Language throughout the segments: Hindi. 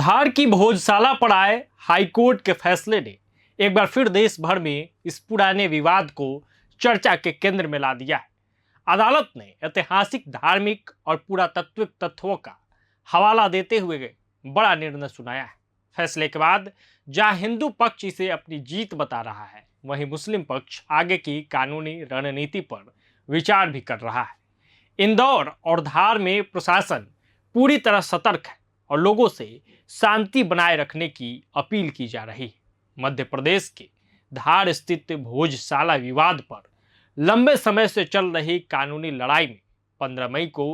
धार की भोजशाला पर आए हाईकोर्ट के फैसले ने एक बार फिर देश भर में इस पुराने विवाद को चर्चा के केंद्र में ला दिया है। अदालत ने ऐतिहासिक, धार्मिक और पुरातात्विक तथ्यों का हवाला देते हुए बड़ा निर्णय सुनाया है। फैसले के बाद जहां हिंदू पक्ष इसे अपनी जीत बता रहा है, वहीं मुस्लिम पक्ष आगे की कानूनी रणनीति पर विचार भी कर रहा है। इंदौर और धार में प्रशासन पूरी तरह सतर्क है और लोगों से शांति बनाए रखने की अपील की जा रही है। मध्य प्रदेश के धार स्थित भोजशाला विवाद पर लंबे समय से चल रही कानूनी लड़ाई में 15 मई को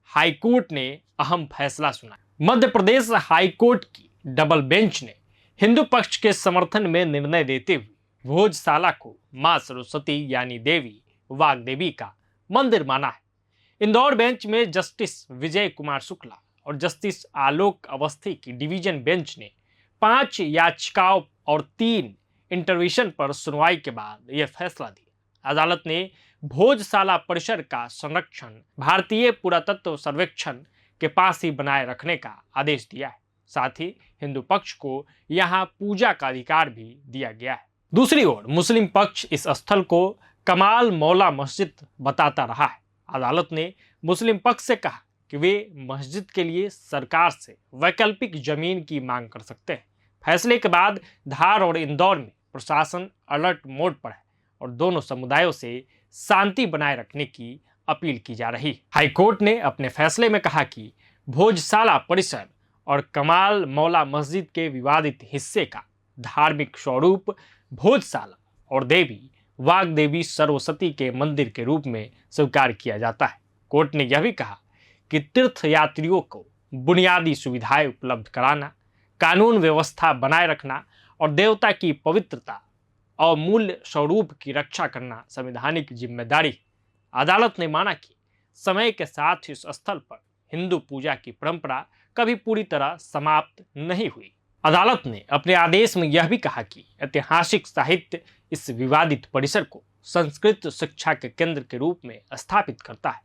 हाईकोर्ट ने अहम फैसला सुनाया। मध्य प्रदेश हाईकोर्ट की डबल बेंच ने हिंदू पक्ष के समर्थन में निर्णय देते हुए भोजशाला को मां सरस्वती यानी देवी वाग्देवी का मंदिर माना है। इंदौर बेंच में जस्टिस विजय कुमार शुक्ला और जस्टिस आलोक अवस्थी की डिवीजन बेंच ने 5 याचिकाओं और 3 इंटरवेंशन पर सुनवाई के बाद यह फैसला दिया। अदालत ने भोजशाला परिसर का संरक्षण भारतीय पुरातत्व सर्वेक्षण के पास ही बनाए रखने का आदेश दिया है। साथ ही हिंदू पक्ष को यहां पूजा का अधिकार भी दिया गया है। दूसरी ओर मुस्लिम पक्ष इस स्थल को कमाल मौला मस्जिद बताता रहा है। अदालत ने मुस्लिम पक्ष से कहा कि वे मस्जिद के लिए सरकार से वैकल्पिक जमीन की मांग कर सकते हैं। फैसले के बाद धार और इंदौर में प्रशासन अलर्ट मोड पर है और दोनों समुदायों से शांति बनाए रखने की अपील की जा रही है। हाईकोर्ट ने अपने फैसले में कहा कि भोजशाला परिसर और कमाल मौला मस्जिद के विवादित हिस्से का धार्मिक स्वरूप भोजशाला और देवी वाग्देवी सरस्वती के मंदिर के रूप में स्वीकार किया जाता है। कोर्ट ने यह भी कहा कि तीर्थयात्रियों को बुनियादी सुविधाएं उपलब्ध कराना, कानून व्यवस्था बनाए रखना और देवता की पवित्रता और मूल्य स्वरूप की रक्षा करना संवैधानिक जिम्मेदारी है। अदालत ने माना कि समय के साथ इस स्थल पर हिंदू पूजा की परंपरा कभी पूरी तरह समाप्त नहीं हुई। अदालत ने अपने आदेश में यह भी कहा कि ऐतिहासिक साहित्य इस विवादित परिसर को संस्कृत शिक्षा के केंद्र के रूप में स्थापित करता है।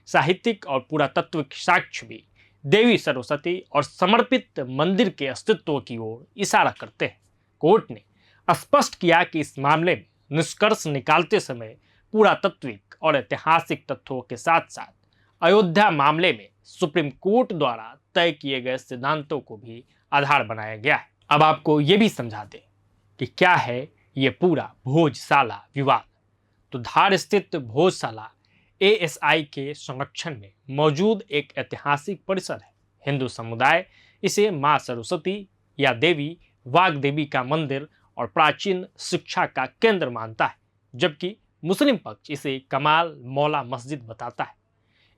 साहित्यिक और पुरातात्विक साक्ष्य भी देवी सरस्वती और समर्पित मंदिर के अस्तित्व की ओर इशारा करते हैं। कोर्ट ने स्पष्ट किया कि इस मामले में निष्कर्ष निकालते समय पुरातात्विक और ऐतिहासिक तथ्यों के साथ साथ अयोध्या मामले में सुप्रीम कोर्ट द्वारा तय किए गए सिद्धांतों को भी आधार बनाया गया है। अब आपको ये भी समझा दें कि क्या है ये पूरा भोजशाला विवाद। तो धार स्थित भोजशाला एएसआई के संरक्षण में मौजूद एक ऐतिहासिक परिसर है। हिंदू समुदाय इसे मां सरस्वती या देवी वाग्देवी का मंदिर और प्राचीन शिक्षा का केंद्र मानता है, जबकि मुस्लिम पक्ष इसे कमाल मौला मस्जिद बताता है।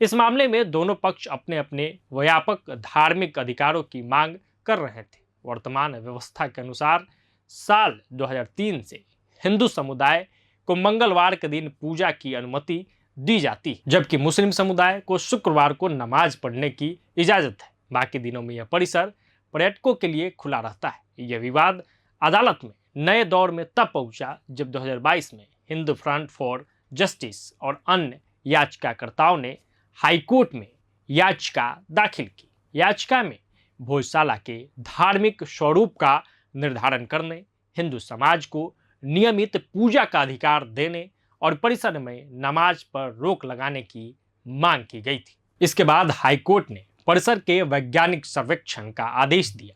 इस मामले में दोनों पक्ष अपने अपने व्यापक धार्मिक अधिकारों की मांग कर रहे थे। वर्तमान व्यवस्था के अनुसार साल 2003 से हिंदू समुदाय को मंगलवार के दिन पूजा की अनुमति दी जाती है, जबकि मुस्लिम समुदाय को शुक्रवार को नमाज पढ़ने की इजाजत है। बाकी दिनों में यह परिसर पर्यटकों के लिए खुला रहता है। यह विवाद अदालत में नए दौर में तब पहुंचा जब 2022 में हिंदू फ्रंट फॉर जस्टिस और अन्य याचिकाकर्ताओं ने हाईकोर्ट में याचिका दाखिल की। याचिका में भोजशाला के धार्मिक स्वरूप का निर्धारण करने, हिंदू समाज को नियमित पूजा का अधिकार देने और परिसर में नमाज पर रोक लगाने की मांग की गई थी। इसके बाद हाईकोर्ट ने परिसर के वैज्ञानिक सर्वेक्षण का आदेश दिया।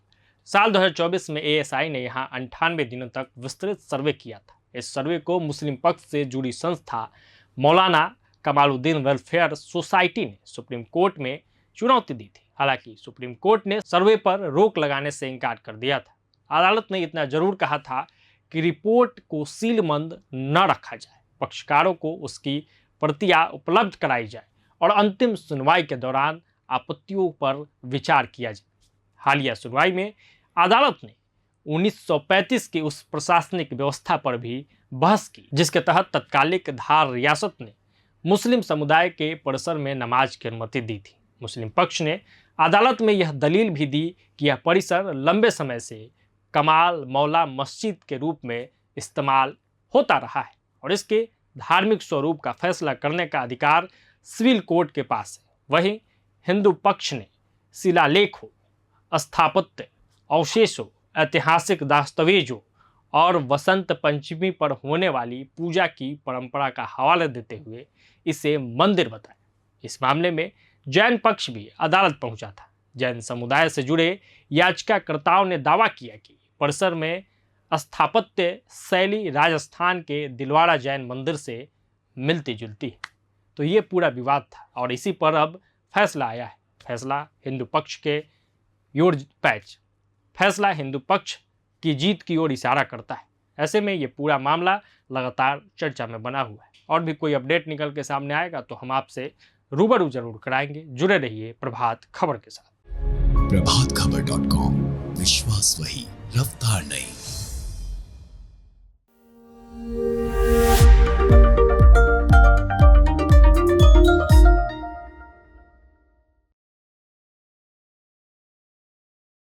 साल 2024 में एएसआई ने यहां 98 दिनों तक विस्तृत सर्वे किया था। इस सर्वे को मुस्लिम पक्ष से जुड़ी संस्था मौलाना कमालुद्दीन वेलफेयर सोसाइटी ने सुप्रीम कोर्ट में चुनौती दी थी। हालांकि सुप्रीम कोर्ट ने सर्वे पर रोक लगाने से इनकार कर दिया था। अदालत ने इतना जरूर कहा था कि रिपोर्ट को सीलबंद न रखा जाए, पक्षकारों को उसकी प्रतियां उपलब्ध कराई जाए और अंतिम सुनवाई के दौरान आपत्तियों पर विचार किया जाए। हालिया सुनवाई में अदालत ने 1935 की उस प्रशासनिक व्यवस्था पर भी बहस की जिसके तहत तत्कालिक धार रियासत ने मुस्लिम समुदाय के परिसर में नमाज की अनुमति दी थी। मुस्लिम पक्ष ने अदालत में यह दलील भी दी कि यह परिसर लंबे समय से कमाल मौला मस्जिद के रूप में इस्तेमाल होता रहा है और इसके धार्मिक स्वरूप का फैसला करने का अधिकार सिविल कोर्ट के पास है। वहीं हिंदू पक्ष ने शिलालेखों, स्थापत्य अवशेषों, ऐतिहासिक दस्तावेजों और वसंत पंचमी पर होने वाली पूजा की परंपरा का हवाला देते हुए इसे मंदिर बताया। इस मामले में जैन पक्ष भी अदालत पहुंचा था। जैन समुदाय से जुड़े याचिकाकर्ताओं ने दावा किया कि परिसर में स्थापत्य शैली राजस्थान के दिलवाड़ा जैन मंदिर से मिलती जुलती है। तो ये पूरा विवाद था और इसी पर अब फैसला आया है। फैसला हिंदू पक्ष के फैसला हिंदू पक्ष की जीत की ओर इशारा करता है। ऐसे में ये पूरा मामला लगातार चर्चा में बना हुआ है और भी कोई अपडेट निकल के सामने आएगा तो हम आपसे रूबरू जरूर कराएंगे। जुड़े रहिए प्रभात खबर के साथ। प्रभातखबर.com, विश्वास वही, रफ्तार नहीं।